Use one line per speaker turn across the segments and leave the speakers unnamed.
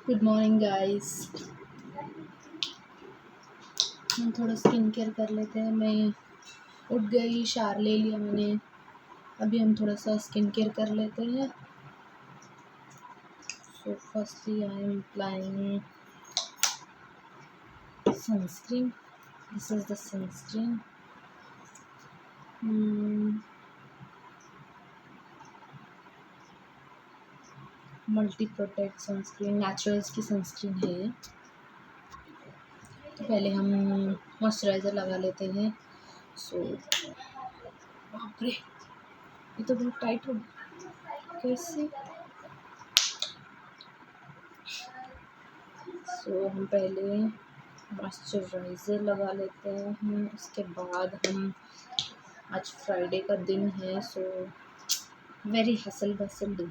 Good morning guys. हम थोड़ा skin care कर लेते हैं। मैं उठ गई, शावर ले लिया मैंने। अभी हम थोड़ा सा स्किन केयर कर लेते हैं। So firstly I am applying sunscreen. This is the sunscreen. Multi protect sunscreen, naturals की सनस्क्रीन है ये। तो पहले हम मॉइस्चराइज़र लगा लेते हैं। सो बाप रे, ये तो बहुत टाइट हो गया। कैसे? सो हम पहले मॉइस्चराइज़र लगा लेते हैं। उसके बाद हम, आज फ्राइडे का दिन है, so very hustle bustle day,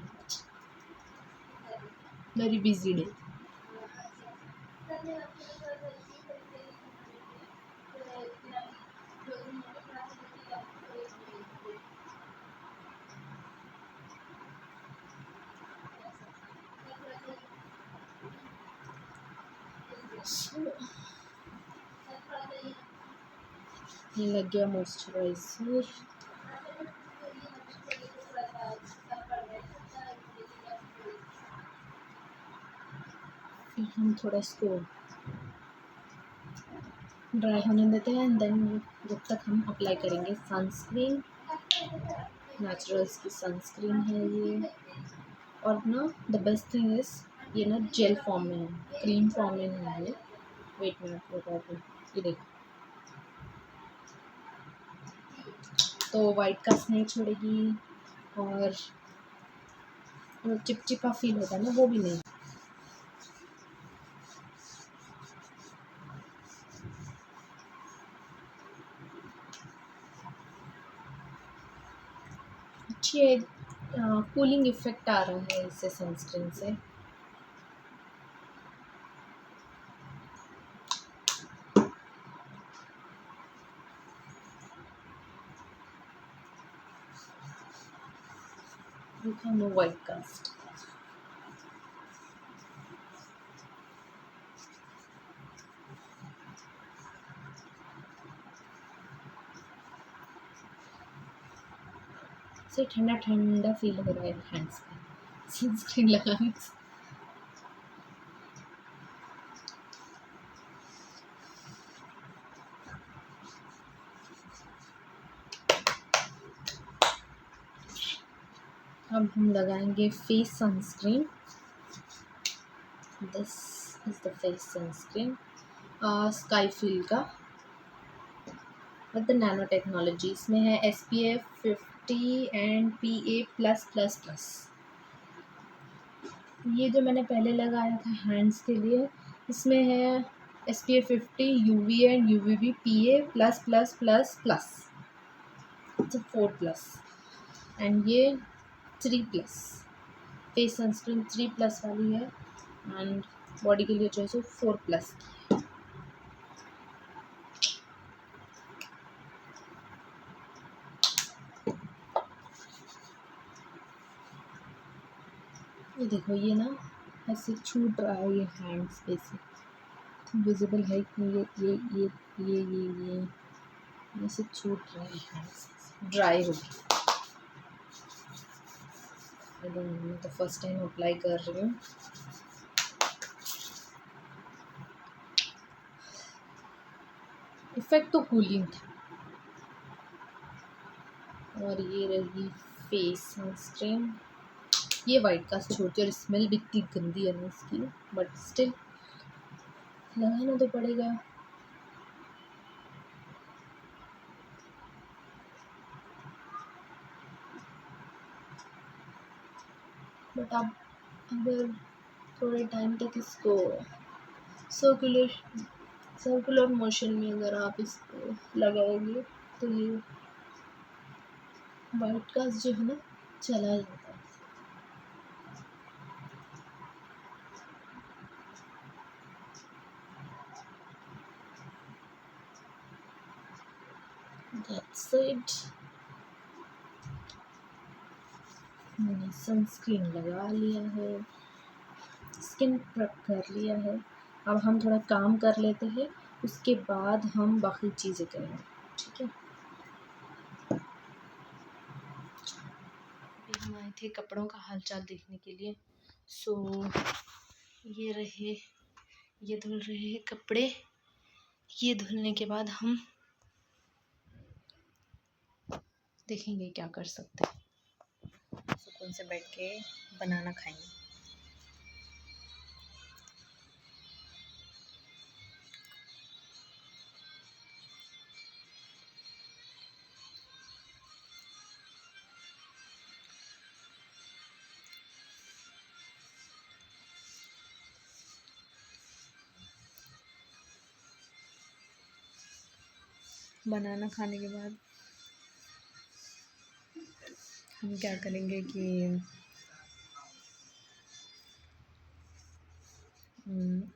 very busy day. ये लग गया मॉइस्चराइज़र। फिर हम थोड़ा इसको ड्राई होने देते हैं एंड देन जब तक हम अप्लाई करेंगे सनस्क्रीन। नेचुरल्स की सनस्क्रीन है ये। और ना द बेस्ट थिंग इज़ ये ना जेल फॉर्म में है, क्रीम फॉर्म में है ये। वेट मिनट बताती हूँ, ये देखो। तो वाइट कास्ट नहीं छोड़ेगी और चिपचिपा फील होता है ना, वो भी नहीं। अच्छी कूलिंग इफेक्ट आ रहा है इससे, सनस्क्रीन से। देखो नो वाइट कास्ट। से ठंडा ठंडा फील हो रहा है हैंड्स पे सनस्क्रीन लगाने से। अब हम लगाएंगे face sunscreen. This is the face sunscreen sky feel का विद द नैनो टेक्नोलॉजी। इसमें है SPF 50 एंड PA+++। ये जो मैंने पहले लगाया था हैंड्स के लिए, इसमें है SPF 50 UV and UVB PA++++, 4+ and ये 3+। फेस सनस्क्रीन 3+ वाली है एंड बॉडी के लिए जो है सो 4+ की है। ये देखो, ये ना ऐसे छूट रहा है ये हैंड्स पे से। विजिबल है कि ये ऐसे छूट रहा है हैंड्स, ड्राई हो गया। मैं तो फर्स्ट टाइम अप्लाई कर रही हूँ। इफेक्ट तो कूलिंग था। और ये रही फेस सनस्क्रीन। ये वाइट कास्ट छोड़ती है और स्मेल भी इतनी गंदी है ना इसकी, बट स्टिल लगाना तो पड़ेगा। बट आप अगर थोड़े टाइम तक इसको सर्कुलर मोशन में अगर आप इसको लगाओगे तो ये वाइट कास्ट जो है ना चला जाता है। That's it. मैंने सनस्क्रीन लगा लिया है, स्किन प्रेप कर लिया है। अब हम थोड़ा काम कर लेते हैं, उसके बाद हम बाकी चीज़ें करेंगे, ठीक है। अभी हम आए थे कपड़ों का हालचाल देखने के लिए। सो ये रहे, ये धुल रहे हैं कपड़े। ये धुलने के बाद हम देखेंगे क्या कर सकते हैं। सुकून से बैठ के बनाना खाएंगे। बनाना खाने के बाद हम क्या करेंगे कि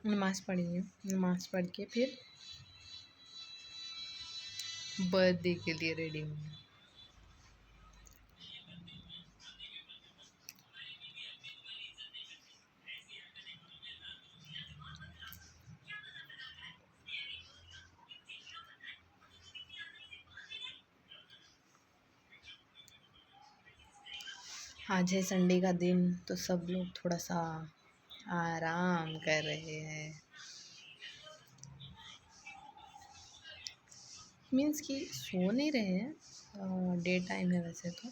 नमाज़ पढ़ेंगे। नमाज़ पढ़ के फिर बर्थडे के लिए रेडी होंगे। आज है संडे का दिन, तो सब लोग थोड़ा सा आराम कर रहे हैं। मीन्स कि सो नहीं रहे हैं, डे टाइम है वैसे तो,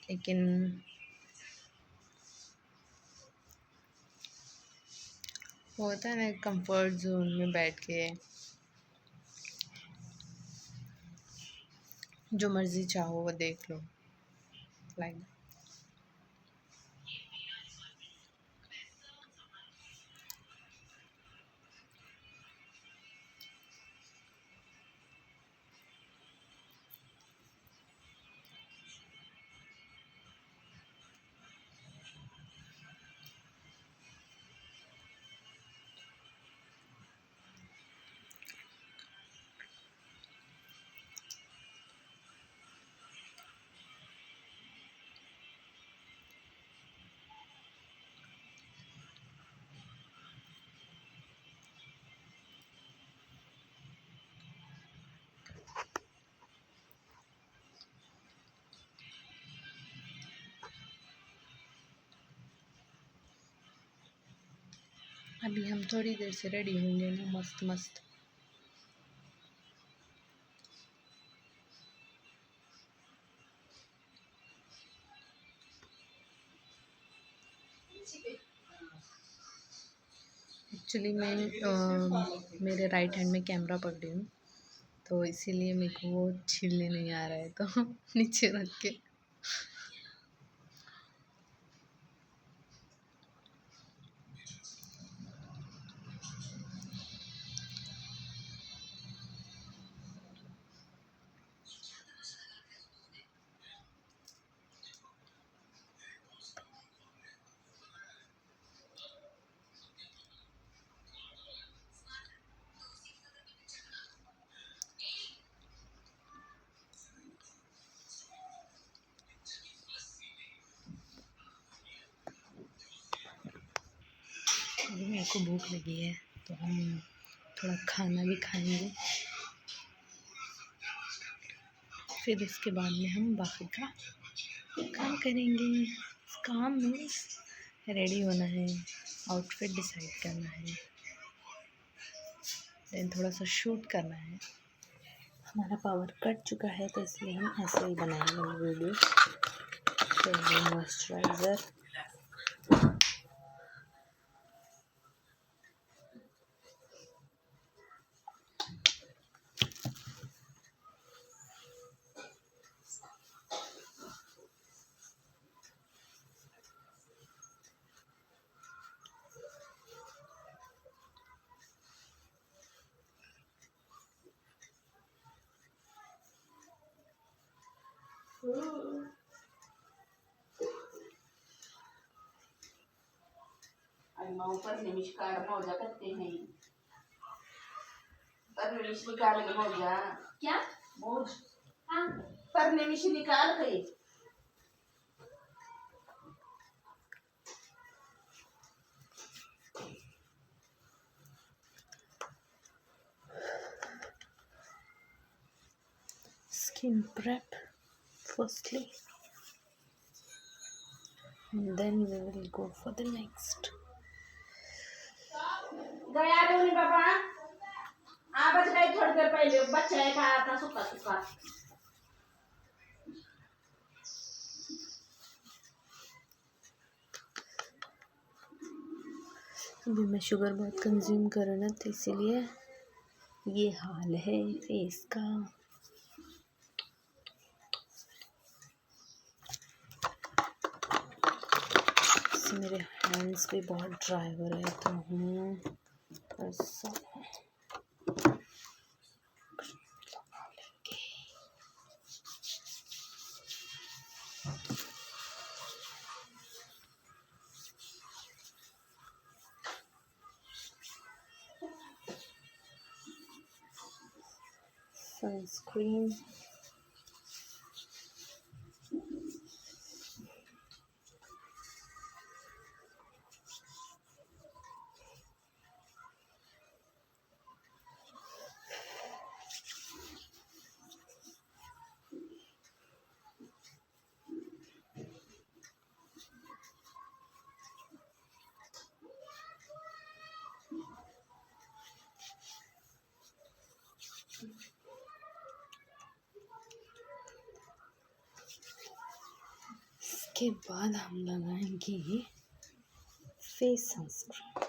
लेकिन होता है ना कंफर्ट जोन में बैठ के जो मर्ज़ी चाहो वो देख लो, लाइक। अभी हम थोड़ी देर से रेडी होंगे ना, मस्त मस्त। एक्चुअली मैं मेरे राइट हैंड में कैमरा पकड़ी हूँ, तो इसीलिए मेरे को वो छीलने नहीं आ रहा है, तो नीचे रख के। अभी मेरे को भूख लगी है, तो हम थोड़ा खाना भी खाएंगे, फिर उसके बाद में हम बाकी का काम करेंगे। काम मीन्स रेडी होना है, आउटफिट डिसाइड करना है, देन थोड़ा सा शूट करना है। हमारा पावर कट चुका है, तो इसलिए हम ऐसे ही बनाएंगे वीडियो। तो मॉइस्चराइज़र, ऊपर नमस्कार मौजा करते हैं, पर निमिष निकाल के मौजा क्या मौज, हाँ पर निमिष निकाल के। chin prep firstly, and then we will go for the next.
गया बोली बाबा आ बच गई थोड़ी देर पहले बच्चा एक आया था सुखा सुखा
अभी मैं शुगर बहुत कंज्यूम कर रहा ना, तो इसीलिए ये हाल है फेस का। मेरे हैंड्स भी बहुत ड्राई हो रहे तो हूँ ऐसा सनस्क्रीन। इसके बाद हम लगाएंगे फेस सनस्क्रीन।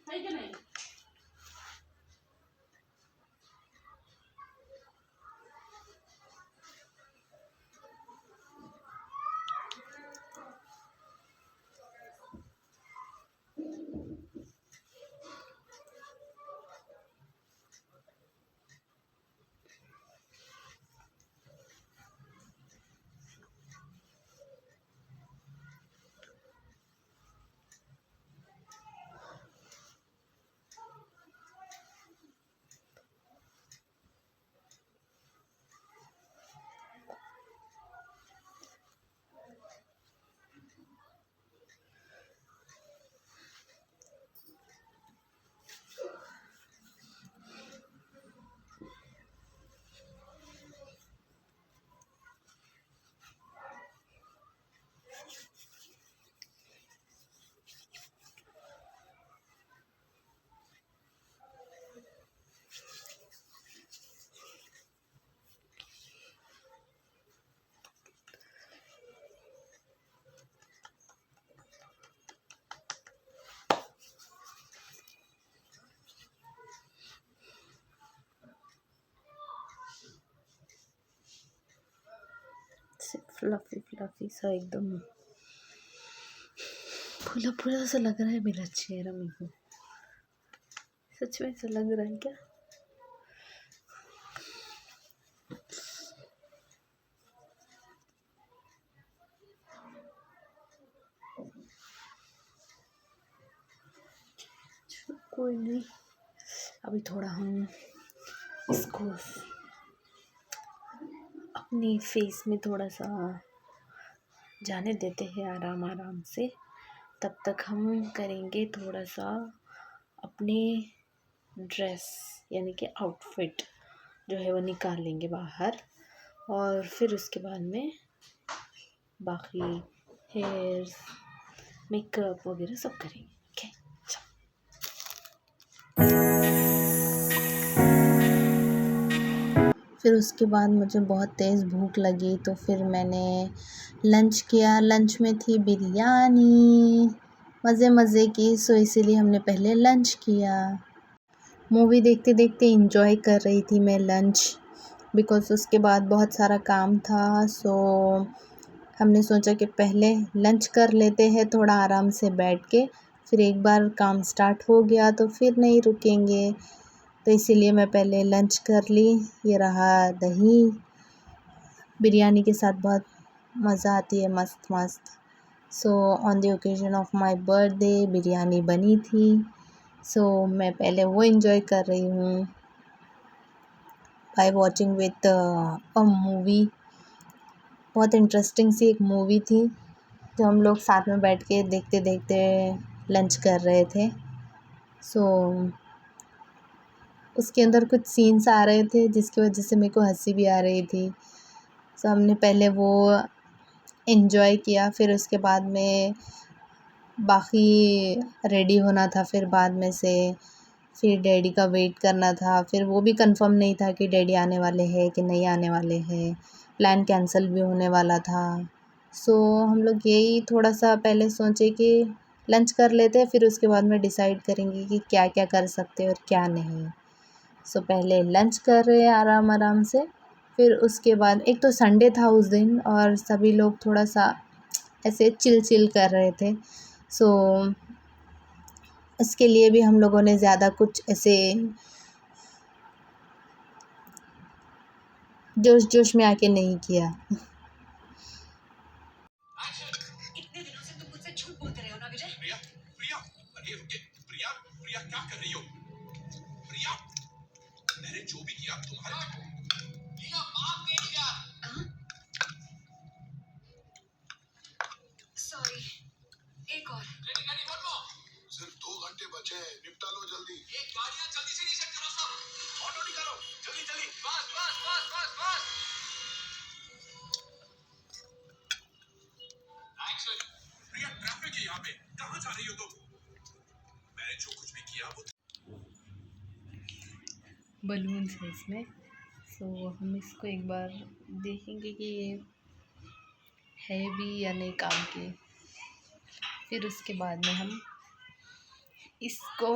है कि नहीं
फ्लफी फ्लफी सा एकदम फूला फूला सा लग रहा है मेरा चेहरा। मेरे को सच में ऐसा लग रहा है क्या? कोई नहीं, अभी थोड़ा हम इसको अपनी फेस में थोड़ा सा जाने देते हैं आराम आराम से। तब तक हम करेंगे थोड़ा सा अपनी ड्रेस यानी कि आउटफिट जो है वो निकाल लेंगे बाहर, और फिर उसके बाद में बाकी हेयर्स मेकअप वगैरह सब करेंगे। ओके, फिर उसके बाद मुझे बहुत तेज़ भूख लगी तो फिर मैंने लंच किया। लंच में थी बिरयानी, मज़े मज़े की, सो इसीलिए हमने पहले लंच किया। मूवी देखते देखते एंजॉय कर रही थी मैं लंच, बिकॉज़ उसके बाद बहुत सारा काम था। सो हमने सोचा कि पहले लंच कर लेते हैं थोड़ा आराम से बैठ के, फिर एक बार काम स्टार्ट हो गया तो फिर नहीं रुकेंगे। तो इसीलिए मैं पहले लंच कर ली। ये रहा दही, बिरयानी के साथ बहुत मज़ा आती है, मस्त मस्त। So on the occasion of my birthday biryani बनी थी। सो मैं पहले वो एंजॉय कर रही हूँ by watching with a movie. बहुत इंटरेस्टिंग सी एक मूवी थी जो हम लोग साथ में बैठ के देखते देखते लंच कर रहे थे। सो उसके अंदर कुछ सीन्स आ रहे थे जिसकी वजह से मेरे को हंसी भी आ रही थी। सो हमने पहले वो एंजॉय किया, फिर उसके बाद में बाकी रेडी होना था, फिर बाद में से फिर डैडी का वेट करना था। फिर वो भी कंफर्म नहीं था कि डैडी आने वाले हैं कि नहीं आने वाले हैं, प्लान कैंसिल भी होने वाला था। सो हम लोग यही थोड़ा सा पहले सोचे कि लंच कर लेते हैं, फिर उसके बाद में डिसाइड करेंगे कि क्या क्या कर सकते हैं और क्या नहीं। सो पहले लंच कर रहे हैं आराम आराम से, फिर उसके बाद एक तो संडे था उस दिन और सभी लोग थोड़ा सा ऐसे चिल चिल कर रहे थे। सो इसके लिए भी हम लोगों ने ज़्यादा कुछ ऐसे जोश जोश में आके नहीं किया।
इतने दिनों से तुम मुझसे झूठ बोलते रहे हो ना विजय। प्रिया, प्रिया, अरे रुके, प्रिया, प्रिया क्या कर रही हो? प्रिया, मैंने जो भी किया तुम्हारे प्रिया माफ नहीं किया। सॉरी, एक और। Ready, one more. सिर्फ 2 घंटे बचे हैं, निपटा लो जल्दी। ये गाड़ियां जल्दी से रीसेट करो सब। ऑटो निकालो, जल्दी जल्दी। बस बस बस बस बस। एक्शन। प्रिया ट्रैफिक है यहाँ पे, कहाँ जा रही हो तुम? मैंने जो कुछ भी किया वो
बलून्स है इसमें। सो हम इसको एक बार देखेंगे कि ये है भी या नहीं काम के। फिर उसके बाद में हम इसको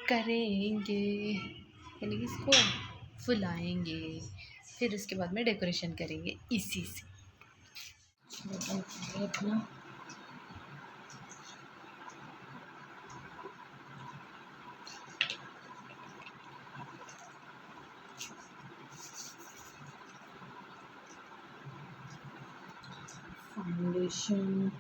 करेंगे, यानी कि इसको फुलाएंगे। फिर उसके बाद में डेकोरेशन करेंगे इसी से। अपना फाउंडेशन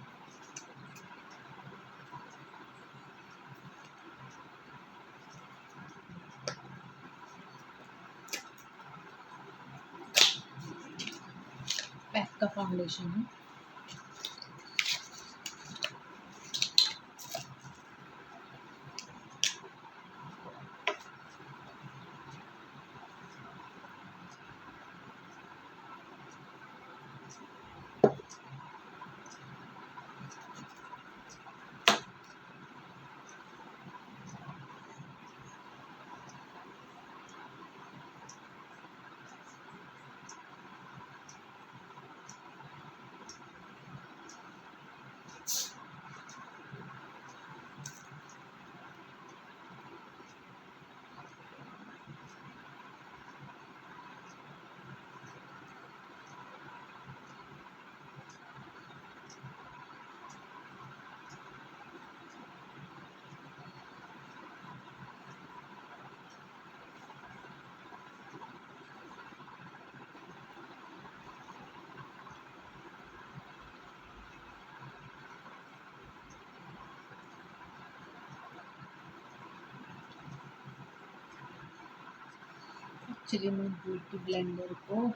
पैक का फाउंडेशन है। एक्चुअली मैं ब्यूटी ब्लेंडर को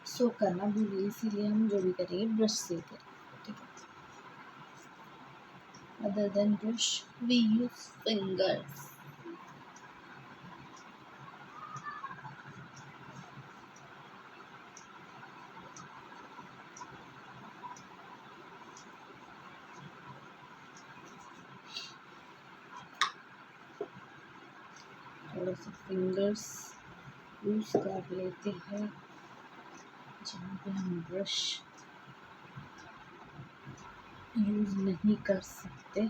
सो करना भूल गई, इसीलिए हम जो भी करेंगे ब्रश से करेंगे, ठीक है। Other than brush we use fingers. थोड़ा सा फिंगर्स यूज कर लेते हैं जहाँ पे हम ब्रश यूज नहीं कर सकते।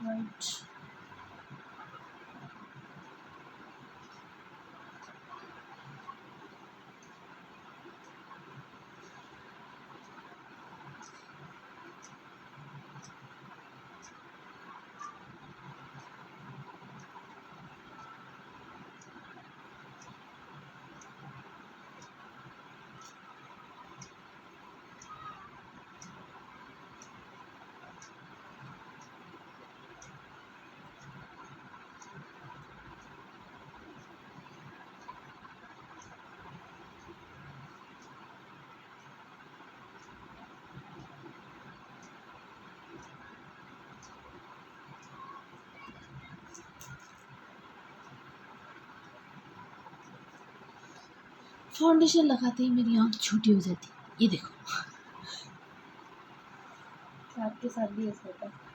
राइट, फाउंडेशन लगाते ही मेरी आँख छोटी हो जाती, ये देखो। आपके साथ भी ऐसा होता है?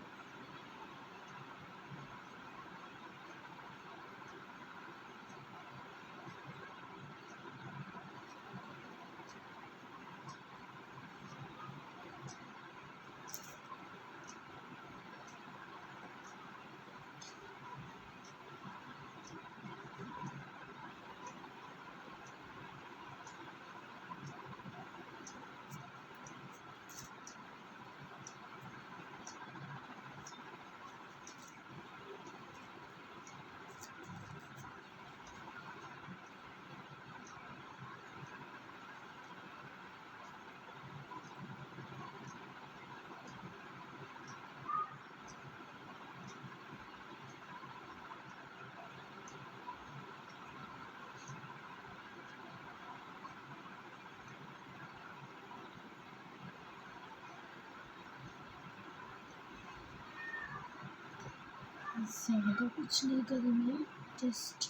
ज़्यादा कुछ नहीं करेंगे, जस्ट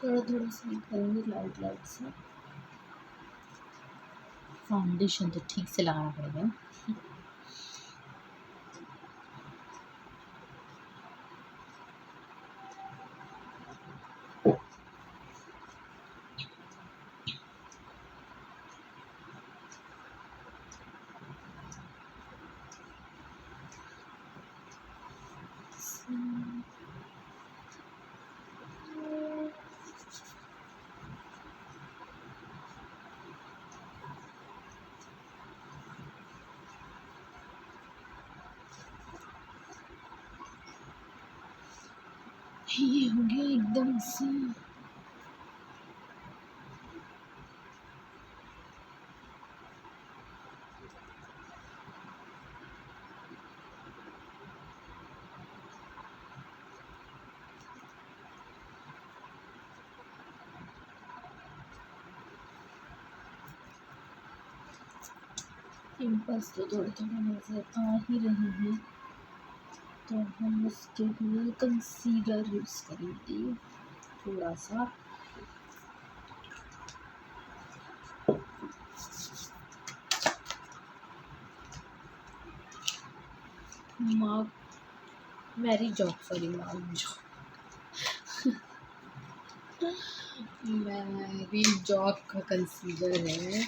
थोड़ा थोड़ा सा करेंगे, लाइट लाइट सा। फाउंडेशन तो ठीक से लगाना पड़ेगा। ये हो गया एकदम से। पिंपल्स तो थोड़े थोड़े नजर आ ही रहे हैं, तो हम उसके लिए कंसीलर यूज़ करेंगे थोड़ा सा। Mary job, sorry Mark job. Mary job का कंसीलर है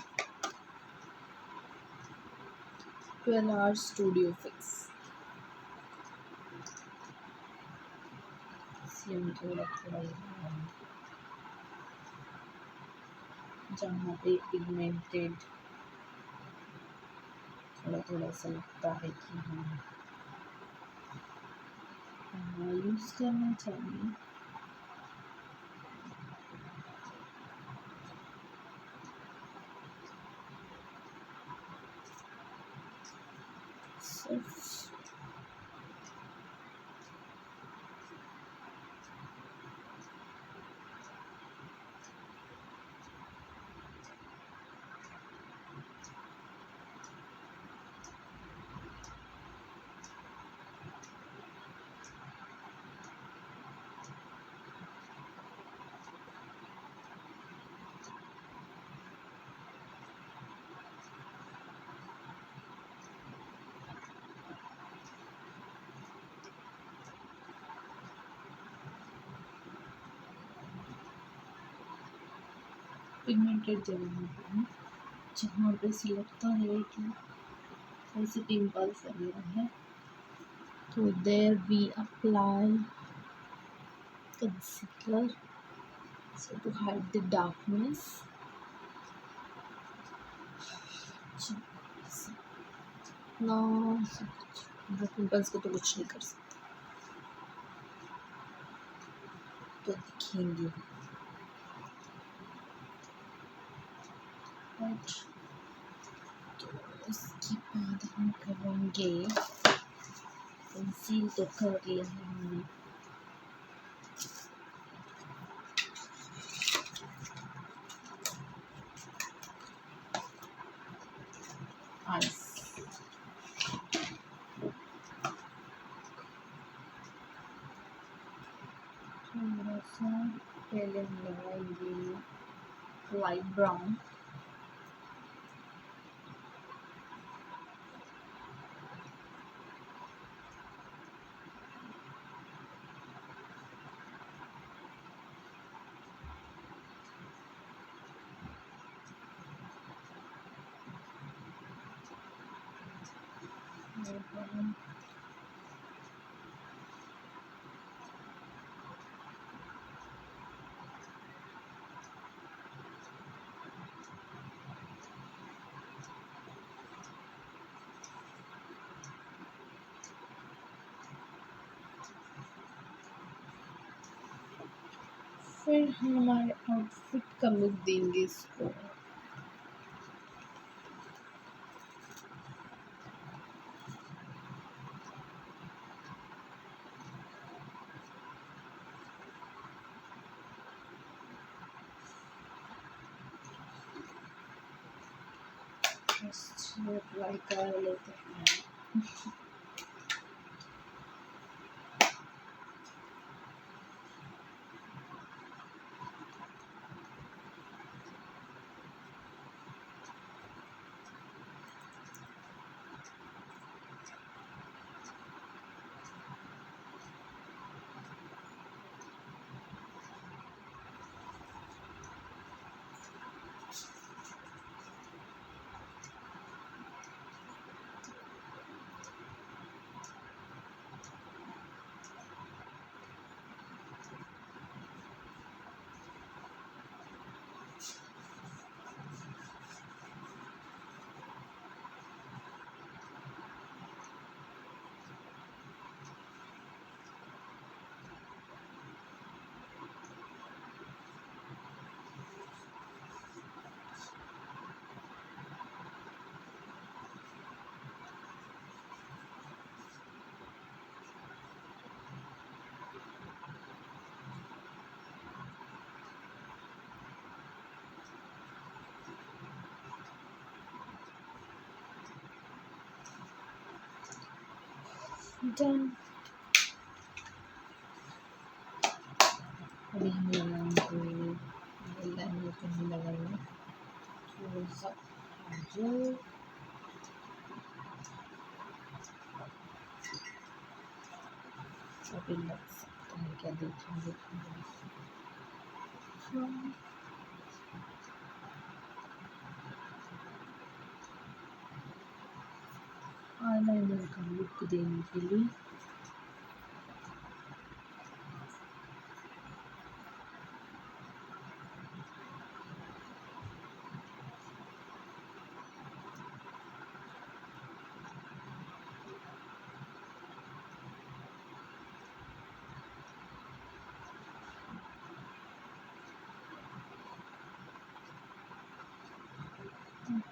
12 आवर्स स्टूडियो फिक्स। हम थोड़ा थोड़ा जहाँ पे पिगमेंटेड थोड़ा थोड़ा सा लगता है कि हाँ यूज़ करना चाहिए। सिर्फ पिगमेंटेड जगह में जहाँ पे से लगता है कि ऐसे पिंपल्स वगैरह है, तो there we apply concealer so to hide the darkness। ना वो पिंपल्स को तो कुछ नहीं कर सकते, तो दिखेंगे। बट तो उसके बाद हम करेंगे, कंसील तो कर लिया है हमने, आइस। थोड़ा सा पहले हम लगाएंगे लाइट ब्राउन। फिर हम हमारे आउटफिट का लुक देंगे इसको। अप्लाई कर लेते हैं। डन। अभी हम लगाएंगे लाइनर को नहीं लगाएंगे, थोड़ा सा काजल। अभी लग सकता है क्या, देखेंगे। हाँ, आईलाइनर का लुक देने के लिए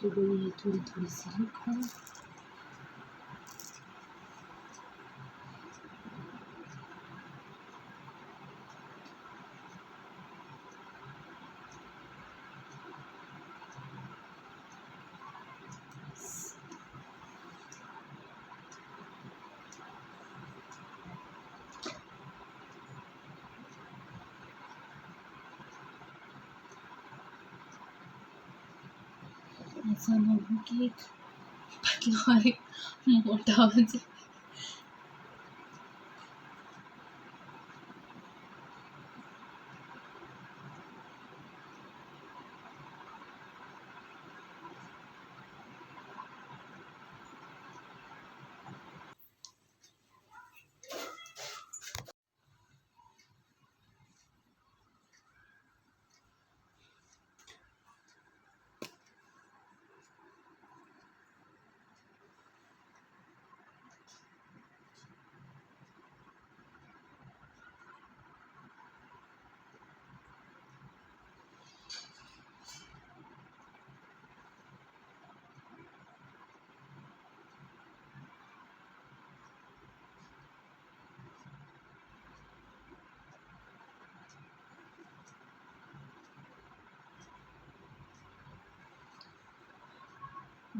तो ये थोड़ी थोड़ी सी लुक है। ऐसा ना हो कि एक पतला और एक मोटा हो जाए।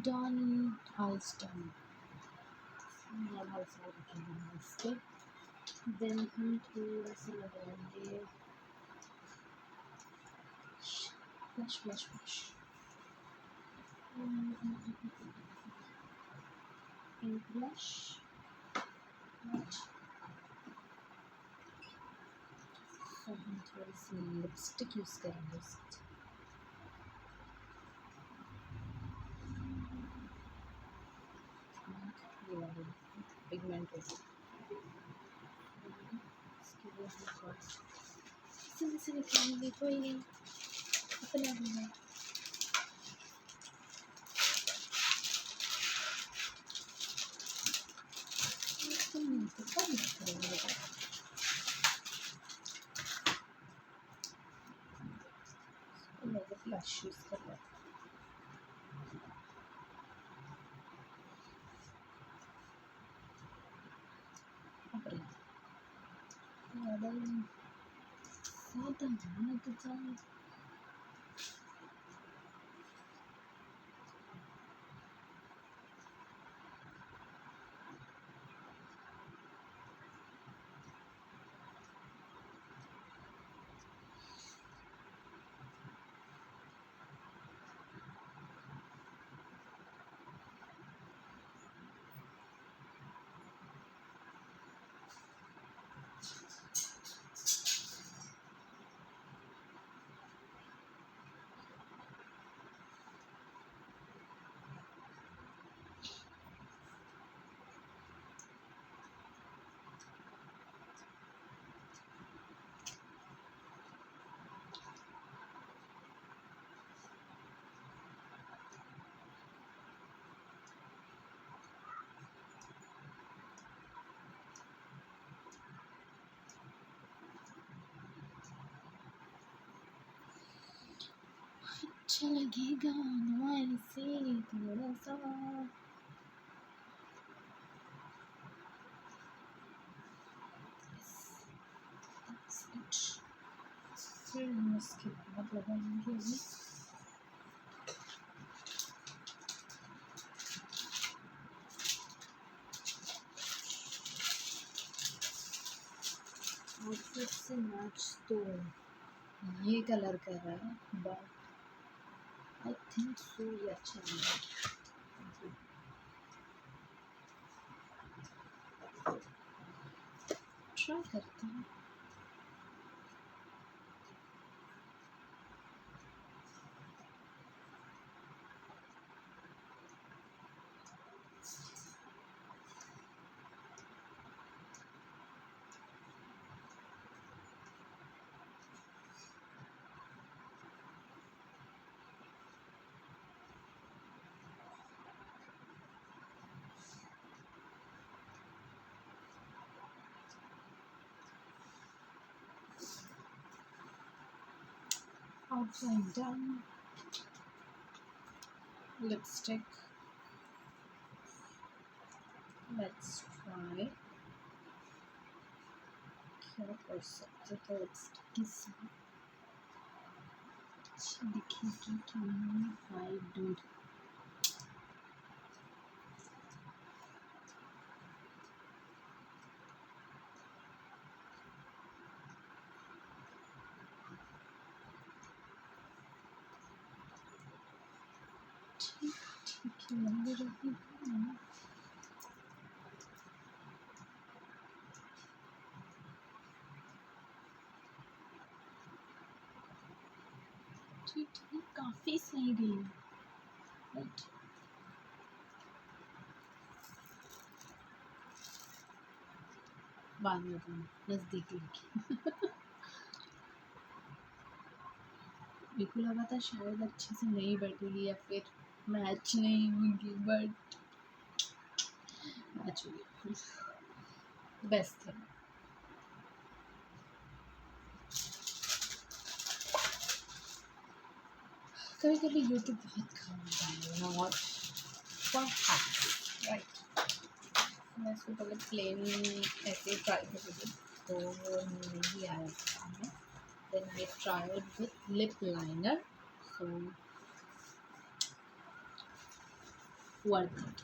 Done, eyes done. नॉर्मल सा रखेंगे इस पे। देन हम थोड़ा सा लगाएंगे Blush. Pink blush. Right. So हम थोड़ी सी लिपस्टिक यूज़ करेंगे इसके साथ। ये वाली पिगमेंट होगी इसके लिए हम थोड़ा इसमें से निकालेंगे, कोई नहीं, अपना ही है। ब्लश यूज़ कर रहा सावधान। अच्छा लगेगा ना ऐसे थोड़ा सा। फिर हम इसके बाद लगाएंगे आउटफिट से मैच तो ये कलर कर रहा है, बट आई थिंक सो ये अच्छा नहीं है। ट्राई करते हैं। Outline done. Lipstick. Let's try. क्या कर सकते हैं लिपस्टिक के साथ? अच्छी दिखेगी कि नहीं? I don't. ठीक लग रही है। ठीक है, काफ़ी सही गई है। राइट, बाद में तो नज़दीक लगी। मेरे को लगा था शायद अच्छे से नहीं बैठेगी या फिर मैच नहीं होगी, बट मैच हुई। बेस्ट है। कभी कभी यूट्यूब बहुत खराब है और राइट। मैं इसको पहले प्लेन ऐसे ट्राई कर रही थी तो वो नहीं आया था। Then I tried with lip liner, so worth it.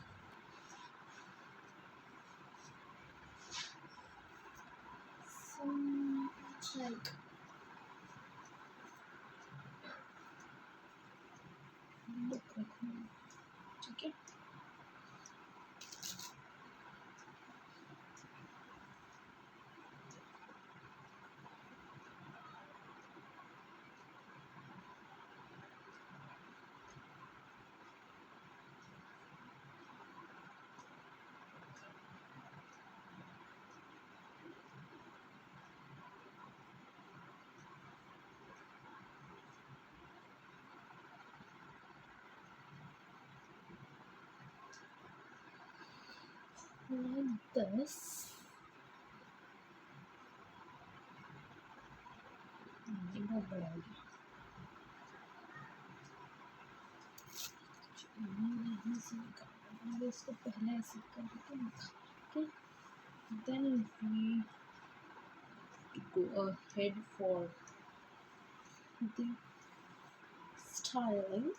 So like look रखूँगी, ठीक है। like this. ये बहुत बड़ा हो गया। मैंने यहाँ से निकाला, मैंने इसको पहले ऐसे करके निकाल के then we go ahead for the styling.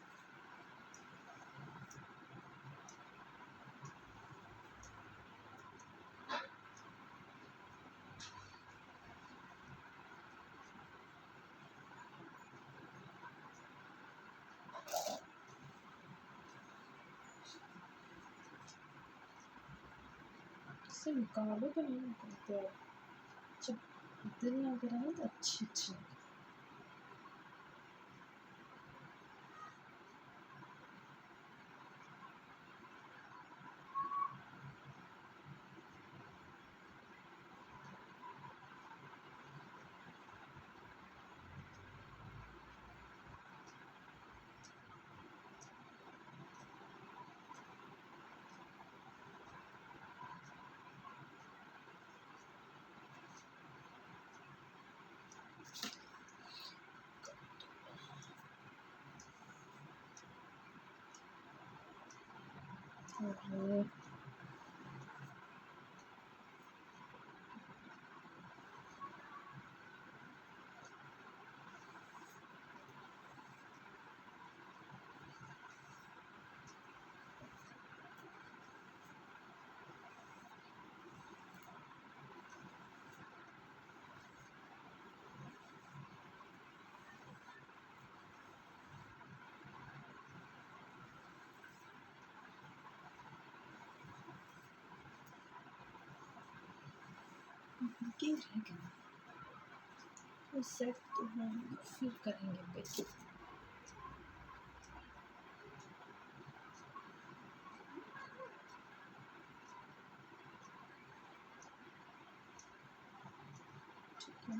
इसे निकालो तो नहीं निकलते अब, जब दिल लग रहा है तो अच्छी और ये रह गया तो सेट तो हम फिर करेंगे बेसिक। ठीक है,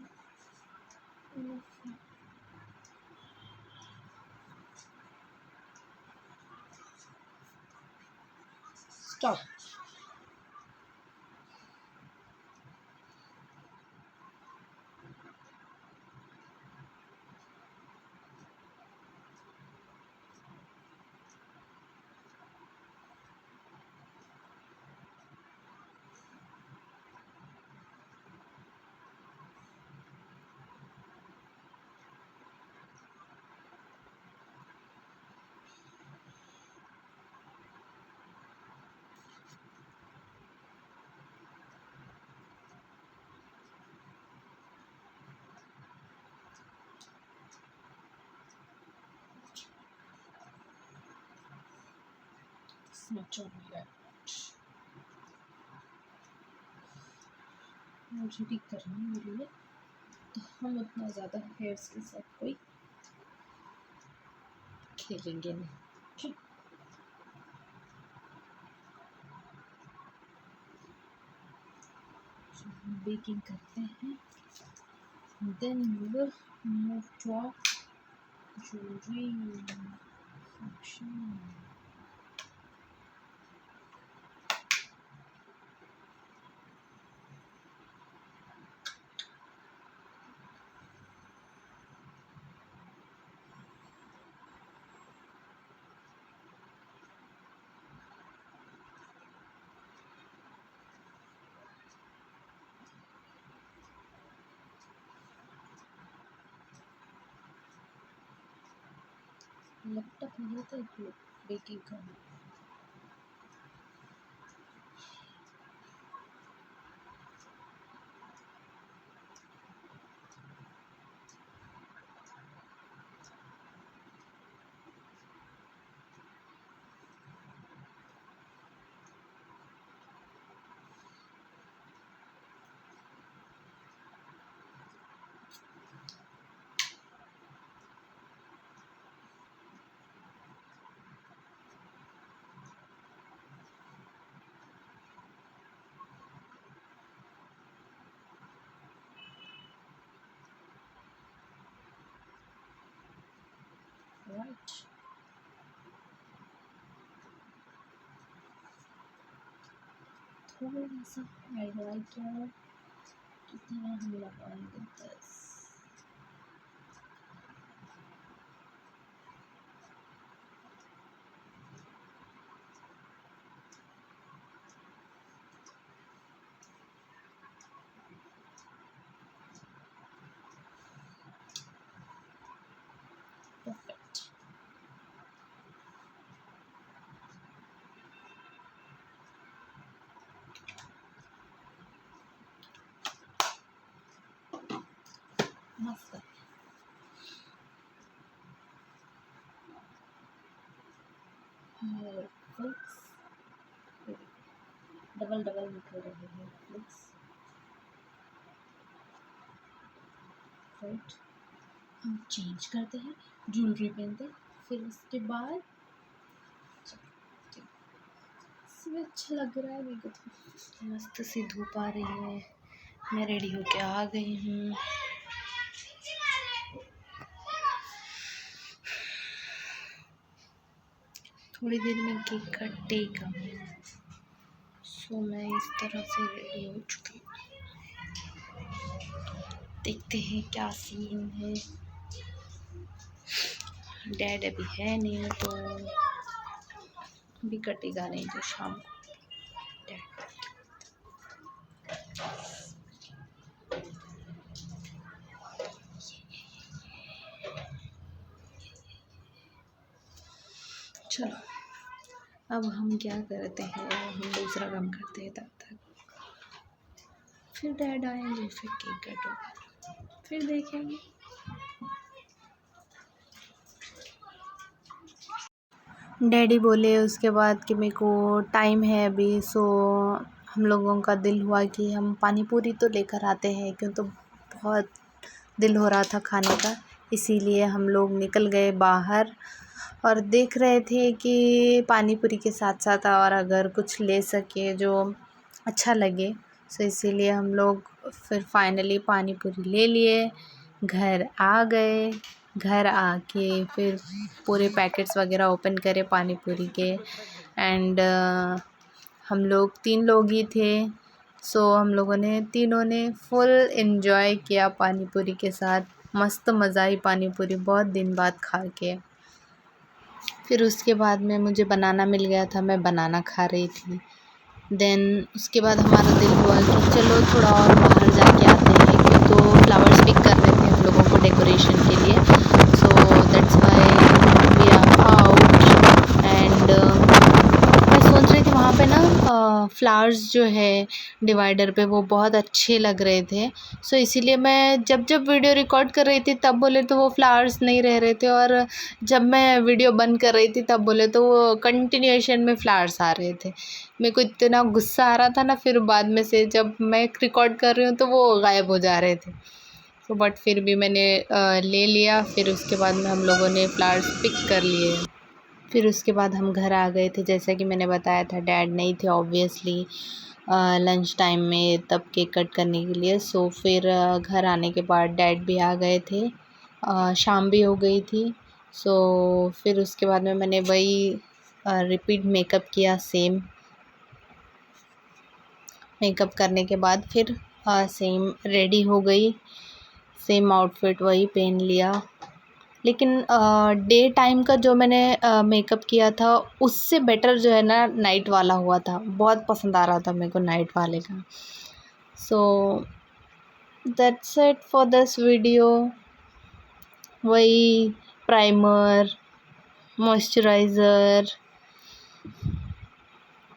स्टॉप। much on left, मुझे भी करना है मेरे लिए, तो हम उतना ज़्यादा हेयर्स के साथ कोई खेलेंगे नहीं, ठीक। बेकिंग करते हैं, then we will move to our jewellery function. Laptop नहीं था बेकिंग करना। राइट। थोड़ा सा हाईलाइटर कितना हम लगाएंगे, 10। परफेक्ट। मस्त। फिक्स, डबल डबल निकल रहे हैं फिक्स। राइट। हम चेंज करते हैं, ज्वेलरी पहनते हैं, फिर उसके बाद इसमें अच्छा लग रहा है मेरे को तो। मस्त सी धूप आ रही है, मैं रेडी होके आ गई हूँ। थोड़ी देर में केक कटेगा, सो मैं इस तरह से रेडी हो चुकी हूँ। देखते हैं क्या सीन है। डैड अभी है नहीं तो अभी कटेगा नहीं तो शाम को। चलो अब हम क्या करते हैं, हम दूसरा काम करते हैं तब तक। फिर डैड आएंगे, फिर केक कटोगे, फिर देखेंगे। डैडी बोले उसके बाद कि मेरे को टाइम है अभी, सो हम लोगों का दिल हुआ कि हम पानी पूरी तो लेकर आते हैं, क्यों तो बहुत दिल हो रहा था खाने का। इसीलिए हम लोग निकल गए बाहर और देख रहे थे कि पानी पूरी के साथ साथ और अगर कुछ ले सके जो अच्छा लगे, सो इसीलिए हम लोग फिर फाइनली पानी पूरी ले लिए, घर आ गए। घर आके फिर पूरे पैकेट्स वगैरह ओपन करे पानी पूरी के। एंड हम लोग 3 लोग ही थे, सो हम लोगों ने तीनों ने फुल एंजॉय किया पानी पूरी के साथ। मस्त मज़ा आई पानी पूरी बहुत दिन बाद खा के। फिर उसके बाद में मुझे बनाना मिल गया था, मैं बनाना खा रही थी। देन उसके बाद हमारा दिल हुआ कि चलो थोड़ा और बाहर जाके आते हैं, क्यों तो फ्लावर्स पिक कर रहे थे हम लोगों को डेकोरेशन के लिए। So that's why we are out. And मैं सोच रही थी वहाँ पे ना फ्लावर्स जो है डिवाइडर पे वो बहुत अच्छे लग रहे थे। सो इसीलिए मैं जब जब वीडियो रिकॉर्ड कर रही थी तब बोले तो वो फ्लावर्स नहीं रह रहे थे, और जब मैं वीडियो बंद कर रही थी तब बोले तो वो कंटिन्यूएशन में फ्लावर्स आ रहे थे। मेरे को इतना गुस्सा आ रहा था ना, फिर बाद में से जब मैं रिकॉर्ड कर रही हूँ तो वो गायब हो जा रहे थे। तो बट फिर भी मैंने ले लिया। फिर उसके बाद में हम लोगों ने फ्लावर्स पिक कर लिए। फिर उसके बाद हम घर आ गए थे, जैसा कि मैंने बताया था डैड नहीं थे ऑब्वियसली लंच टाइम में तब केक कट करने के लिए। सो फिर घर आने के बाद डैड भी आ गए थे, शाम भी हो गई थी। सो फिर उसके बाद में मैंने वही रिपीट मेकअप किया। सेम मेकअप करने के बाद फिर सेम रेडी हो गई, सेम आउटफिट वही पहन लिया। लेकिन डे टाइम का जो मैंने मेकअप किया था उससे बेटर जो है ना नाइट वाला हुआ था, बहुत पसंद आ रहा था मेरे को नाइट वाले का। So that's it for this video. वही प्राइमर, मॉइस्चराइज़र,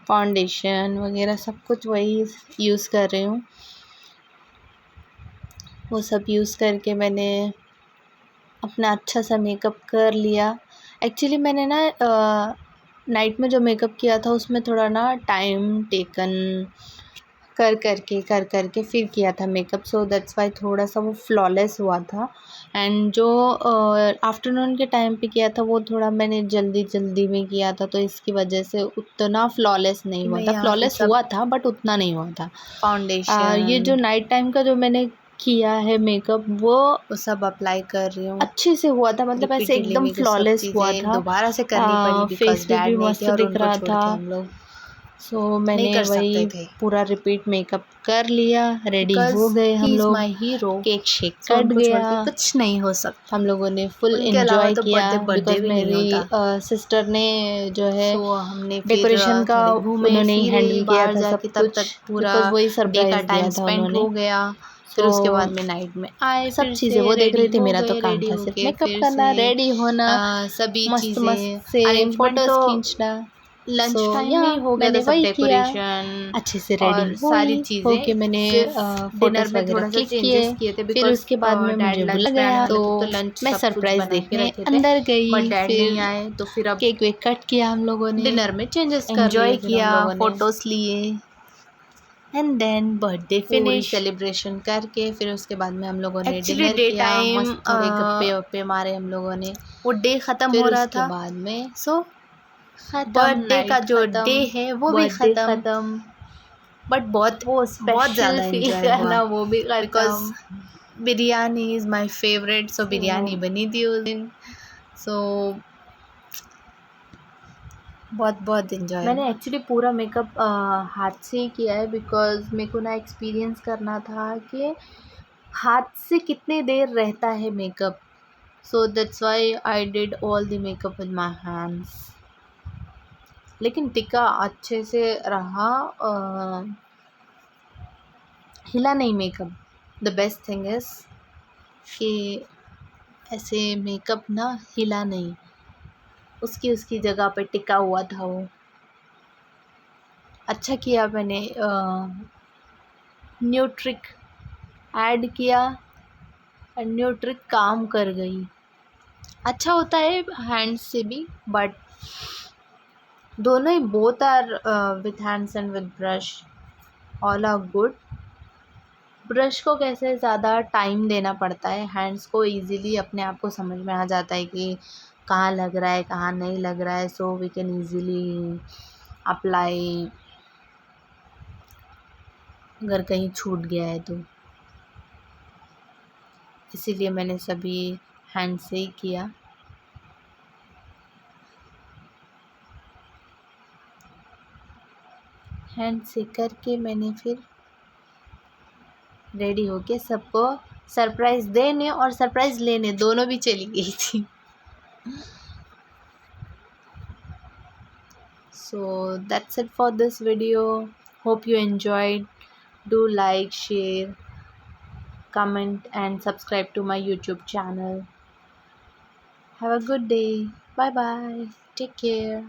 फाउंडेशन वगैरह सब कुछ वही यूज़ कर रही हूँ। वो सब यूज़ करके मैंने अपना अच्छा सा मेकअप कर लिया। एक्चुअली मैंने ना नाइट में जो मेकअप किया था उसमें थोड़ा ना टाइम टेकन कर करके फिर किया था मेकअप। सो दैट्स वाई थोड़ा सा वो फ्लॉलेस हुआ था। एंड जो आफ्टरनून के टाइम पे किया था वो थोड़ा मैंने जल्दी में किया था, तो इसकी वजह से उतना फ्लॉलेस नहीं हुआ था। फ्लॉलेस हुआ था बट उतना नहीं हुआ था।
फाउंडेशन
ये जो नाइट टाइम का जो मैंने किया है मेकअप
वो सब अप्लाई कर रही हूँ।
अच्छे से हुआ था, मतलब ऐसे
रिपीटेडली
एकदम
मेरे को सब
फ्लॉलेस हुआ
चीज़ें
था।
दोबारा से करनी पड़ी
फेस
बिकॉज
पे भी
डैड नहीं
मस्त
थे और
दिख
उनको
रहा
छोड़
था।
के हम लोग
सो
नहीं
मैंने
कर सकते
वही
थे
पूरा रिपीट मेकअप कर लिया, रेडी
बिकॉज
हो गए हम
ही इज़
लोग।
माई hero.
Cake shake
so
cut
उनको छोड़
गया,
के कुछ नहीं हो सकता।
हम लोगों ने फुल
उनके अलावा
एंजॉय
तो
किया
बर्थडे
बिकॉज
भी नहीं
मेरी
होता।
सिस्टर ने जो है
सो हमने फिर
डेकोरेशन का
थोड़े घूमे
उन्होंने ही
फिरे
हैंडल किया
बाहर
था सब
जाके, तब
कुछ,
तक पूरा
बिकॉज वही
डे का
सरप्राइज
टाइम
दिया था
स्पेंड
उन्होंने।
हो गया। फिर
सो
उसके बाद में नाइट में आए,
सब
फिर
चीज़ें
से
वो देख
रेडी
रही थी,
हो
मेरा तो
गए,
काम
रेडी
था सिर्फ
होके
मेकअप
फिर
करना,
से
रेडी होना,
सभी
मस्त
चीज़ें
मस्त से
अरेंजमेंट
फोटोज
तो
खींचना।
लंच
सो
टाइम
या
में ही हो गया था,
मैंने
सब
वही किया,
डेकोरेशन
अच्छे से रेडी
और सारी
हुई, होके
चीज़ें।
मैंने
सिर्फ डिनर
फोटोज
में
वगैरह
थोड़ा सा
क्लिक
चेंजेस
किए।
किए थे
फिर
बिकॉज
उसके बाद में
डैड
मुझे
लंच
बुला
पे आने
गया,
वाले
तो
थे, तो लंच
मैं
सब कुछ
सरप्राइज
बना के
देखने
रखे थे
अंदर गई।
बट डैड
फिर
नहीं आए, तो फिर अब
केक वेक कट किया हम लोगों ने,
डिनर में चेंजेस कर
एंजॉय
लिए फिर हम
किया,
लोगों ने।
फोटोज लिए, एंड देन बर्थडे
पूरी
फिनिश।
सेलिब्रेशन करके फिर उसके बाद में हम लोगों ने
एक्चुअली
डिनर
डे
किया,
टाइम
मस्त थोड़े गप्पे वप्पे मारे हम लोगों ने।
वो डे ख़त्म
फिर
हो रहा
उसके
था,
बाद में
सो
ख़त्म,
बर्थडे का
नाइट
जो डे
ख़त्म,
है वो भी
बर्थडे
ख़त्म,
ख़त्म।
बट
बहुत
वो
बहुत
स्पेशल
ज़्यादा
फील
एंजॉय हुआ
करना वो भी
बिकॉज
ख़त्म।
Biryani is my favourite. So biryani बनी थी उस दिन। सो बहुत बहुत एंजॉय
मैंने
हुआ।
एक्चुअली पूरा मेकअप हाथ से ही किया है, बिकॉज मेरे को ना एक्सपीरियंस करना था कि हाथ से कितने देर रहता है makeup. So that's why I did all the makeup with my hands. लेकिन टिका अच्छे से रहा, हिला नहीं makeup. The best thing is कि ऐसे मेकअप ना हिला नहीं, उसकी उसकी जगह पे टिका हुआ था वो। अच्छा किया मैंने न्यू ट्रिक ऐड किया, और न्यू ट्रिक काम कर गई। अच्छा होता है हैंड्स से भी, बट दोनों ही, both are with hands and with brush, all are good. Brush को कैसे ज़्यादा टाइम देना पड़ता है, हैंड्स को इजीली अपने आप को समझ में आ जाता है कि कहाँ लग रहा है कहाँ नहीं लग रहा है। So we can easily apply, अगर कहीं छूट गया है तो। इसीलिए मैंने सभी हैंड से ही किया। हैंड से करके मैंने फिर रेडी होके सबको सरप्राइज़ देने और सरप्राइज़ लेने दोनों भी चली गई थी। So that's it for this video. Hope you enjoyed. Do like, share, comment and subscribe to my YouTube channel. Have a good day. Bye bye. Take care.